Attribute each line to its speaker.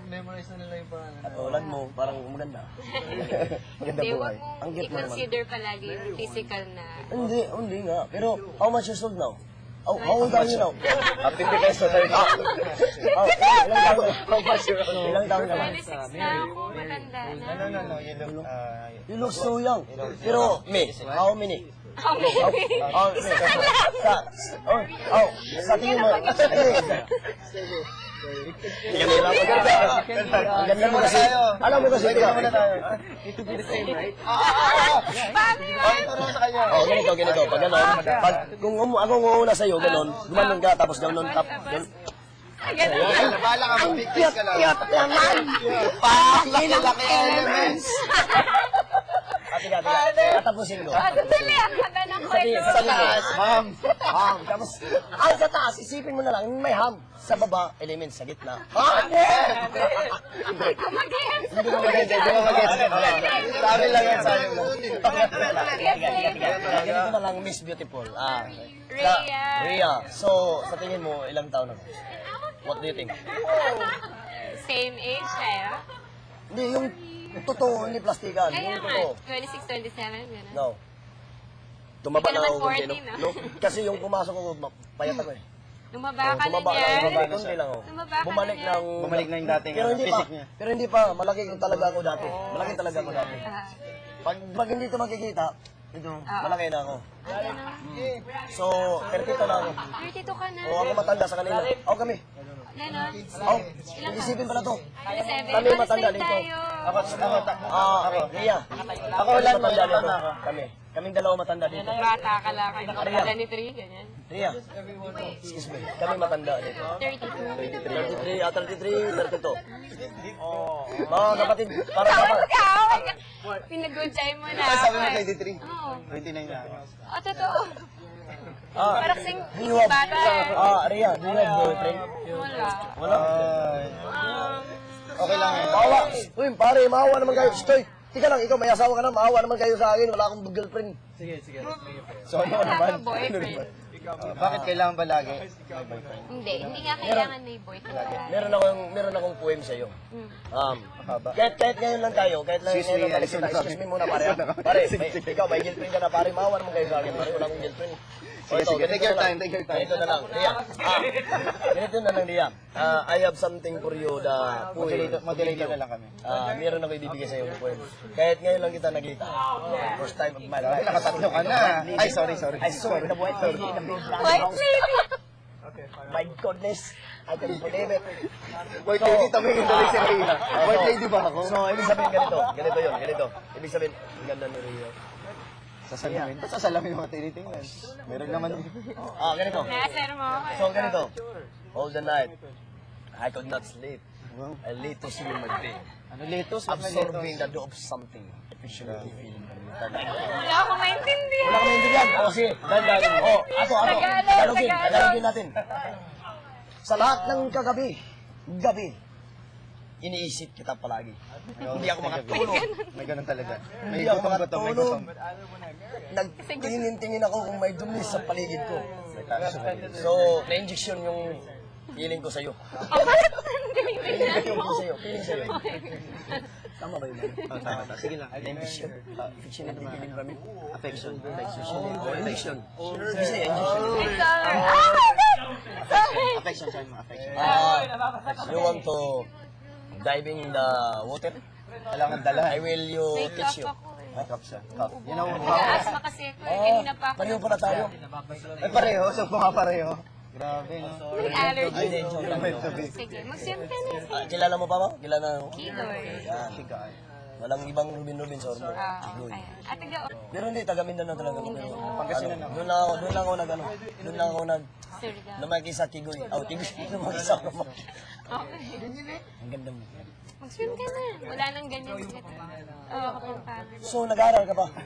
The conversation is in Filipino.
Speaker 1: Memorize na nila yung pangalan.
Speaker 2: Katulad mo, parang maganda. Maganda
Speaker 3: Hindi,
Speaker 2: buhay.
Speaker 3: huwag mong
Speaker 2: Ang cute mo naman.
Speaker 3: i-consider palagi yung physical na...
Speaker 2: Hindi nga. Pero, how much you sold now? How old are you now? 50 pesos tayo. Ilang taon ka? How much you sold? Ilang taon ka na?
Speaker 3: 26 na ako, matanda na.
Speaker 1: No.
Speaker 2: You look so young. Pero, me, how many?
Speaker 3: How many?
Speaker 2: Sa tingin mo, ang ganda mo kasi, alam mo kasi,
Speaker 1: It to be the same, right?
Speaker 3: Paano yan?
Speaker 2: Ganito, pag gano'n, kung ako nguuna sa'yo, gano'n, gumanon ka, tapos gano'n,
Speaker 3: Ganun.
Speaker 1: Bala ka, mag-pictures ka lang.
Speaker 2: Cute naman!
Speaker 1: Laki elements!
Speaker 2: Tiga, tatapusin ko.
Speaker 3: Dali, ang ganda ng kwento.
Speaker 2: Sa taas,
Speaker 1: Ma'am!
Speaker 2: tapos, sa taas, isipin mo na lang, may ham. Sa baba, elements, sa gitna.
Speaker 3: Mag-gets.
Speaker 2: Hindi mo mag-gets. Sabi lang yan, sabi lang. Ganito na lang, Miss Beautiful. Rhea. So, sa tingin mo, ilang taon na? What do you think?
Speaker 3: Same age kayo?
Speaker 2: Hindi, yung totoo, hindi plastikan.
Speaker 3: Kaya
Speaker 2: Yung
Speaker 3: nga,
Speaker 2: totoo.
Speaker 3: 26, 27, gano'n.
Speaker 2: No. Tumaba
Speaker 3: Hindi ka
Speaker 2: na ako
Speaker 3: naman
Speaker 2: konti,
Speaker 3: 40,
Speaker 2: no? Kasi yung pumasok ako, payat ako eh.
Speaker 3: Lumaba ka na
Speaker 2: Tumaba
Speaker 3: niyan.
Speaker 2: konti lang ako.
Speaker 3: Lumaba ka
Speaker 2: Bumalik
Speaker 3: na niyan.
Speaker 1: Bumalik na yung dating physique niya.
Speaker 2: Pero hindi pa, malaki talaga ako dati. Malaki talaga ako dati. Pag hindi ito makikita, ito, malaki na ako. So, 32 na ako.
Speaker 3: 32 ka na.
Speaker 2: O ako matanda sa kanila. O kami.
Speaker 3: Ganon.
Speaker 2: O, isipin pala to.
Speaker 3: 27.
Speaker 2: Kami matanda dito.
Speaker 3: tayo.
Speaker 2: Ria. Ako wala matanda dito. Kaming dalawa matanda dito.
Speaker 3: Bata ka lang. Kaya 23, ganyan.
Speaker 2: Ria, excuse me. Kami matanda dito.
Speaker 3: 32.
Speaker 2: 33, 32. Mga kapatid, para
Speaker 3: Tawad
Speaker 2: kapatid.
Speaker 3: ka! Oh my God. Pinag-good-chay mo na.
Speaker 1: Sabi mo
Speaker 3: ako eh.
Speaker 1: 23?
Speaker 3: Oo.
Speaker 1: 29 na ako.
Speaker 3: Totoo. Parang sing bata eh.
Speaker 2: Ria, do you have boyfriend?
Speaker 3: Wala.
Speaker 2: Wala.
Speaker 1: Okay lang yun.
Speaker 2: Maawa. Uy, pare, maawa naman kayo. Stoy. Tika lang, ikaw may asawa ka na, maawa naman kayo sa akin. Wala akong girlfriend.
Speaker 1: Sige.
Speaker 2: So, ano
Speaker 3: Wala
Speaker 2: naman?
Speaker 3: ka boyfriend.
Speaker 1: Bakit kailangan ba lagi? May boyfriend.
Speaker 3: Hindi nga kailangan may boyfriend.
Speaker 2: Meron akong poem sa iyo.
Speaker 1: Mahaba.
Speaker 2: Kahit ngayon lang tayo, kahit lang
Speaker 1: Excuse me,
Speaker 2: ngayon lang tayo, excuse me muna pare. Pare, ikaw may girlfriend ka na pare, maawa naman kayo sa akin. Pare, wala akong girlfriend.
Speaker 1: Sige, take your time.
Speaker 2: Ganito na lang, Ria. Ganito na lang, Ria. I have something for you, the poem.
Speaker 1: Moderator na lang kami.
Speaker 2: Meron ako ibibigay sa iyo ng poem. Kahit ngayon lang kita nakita. First time of my life.
Speaker 1: Nakatatlo ka na. Ay, sorry.
Speaker 2: I saw the white lady in the big black
Speaker 3: White
Speaker 2: house.
Speaker 3: lady!
Speaker 2: My goodness, I can't believe it.
Speaker 1: White lady, tumingin tuloy si Rhea. White lady ba ako?
Speaker 2: So, ibig sabihin ganito yun. Ibig sabihin, ang ganda ni Rio.
Speaker 1: Sasalamin. Ba't sasalamin mo tinitingnan? Meron naman.
Speaker 2: Ganito.
Speaker 3: Nasir mo ako eh.
Speaker 2: So, ganito. All the night, I could not sleep. I lay to see my bed.
Speaker 1: Ano letos?
Speaker 2: Absorbing the dough of something. Efficiently feeling
Speaker 3: Wala akong maintindihan.
Speaker 2: Wala ka maintindihan. Sige, dandanin. Tagalogin natin. Sa lahat ng gabi, iniisip kita palagi. Hindi ako makatulog.
Speaker 1: May ganun talaga. May
Speaker 2: Hindi ako
Speaker 1: gutom.
Speaker 2: makatulog. Nagtingin-tingin ako kung may dumi sa paligid ko. So, na-injection yung feeling ko sa'yo. Feeling sa'yo. Tama ba yun?
Speaker 1: Tama. Sige lang.
Speaker 2: Na-injection. Fiction na feeling kami.
Speaker 1: Affection.
Speaker 2: Injection. Sige sa'yo, injection.
Speaker 3: Sorry.
Speaker 1: Affection, sabi mo. Affection.
Speaker 2: You want to diving in the water?
Speaker 1: Kailangan dala.
Speaker 2: I will you
Speaker 3: May
Speaker 2: teach you.
Speaker 3: cup ako eh.
Speaker 1: Cup siya. Cup. Yan ang
Speaker 3: Nag-asma kasi ako eh. Kanina pa ako.
Speaker 2: Pareho pala tayo.
Speaker 1: Ay, pareho. So, pareho. Grabe, no?
Speaker 3: May allergy.
Speaker 2: Ay,
Speaker 3: Sige, mag-swim ka na.
Speaker 2: kilala mo pa ba? Kilala mo?
Speaker 3: Kidoy.
Speaker 1: Sigaw.
Speaker 2: Walang ibang Rubin sorbo.
Speaker 3: Ayan. At taga
Speaker 2: Pero hindi, taga Mindanao talaga ako.
Speaker 1: Pangasinan ako.
Speaker 2: Doon lang ako
Speaker 3: Surga.
Speaker 2: lumaki sa Kigoy. Kigoy, lumaki sa ako.
Speaker 3: Okay.
Speaker 2: Ang ganda mo.
Speaker 3: Mag-swim ka na. Wala nang ganyan. Oo, kapag pagod.
Speaker 2: So, nag-aaral ka pa?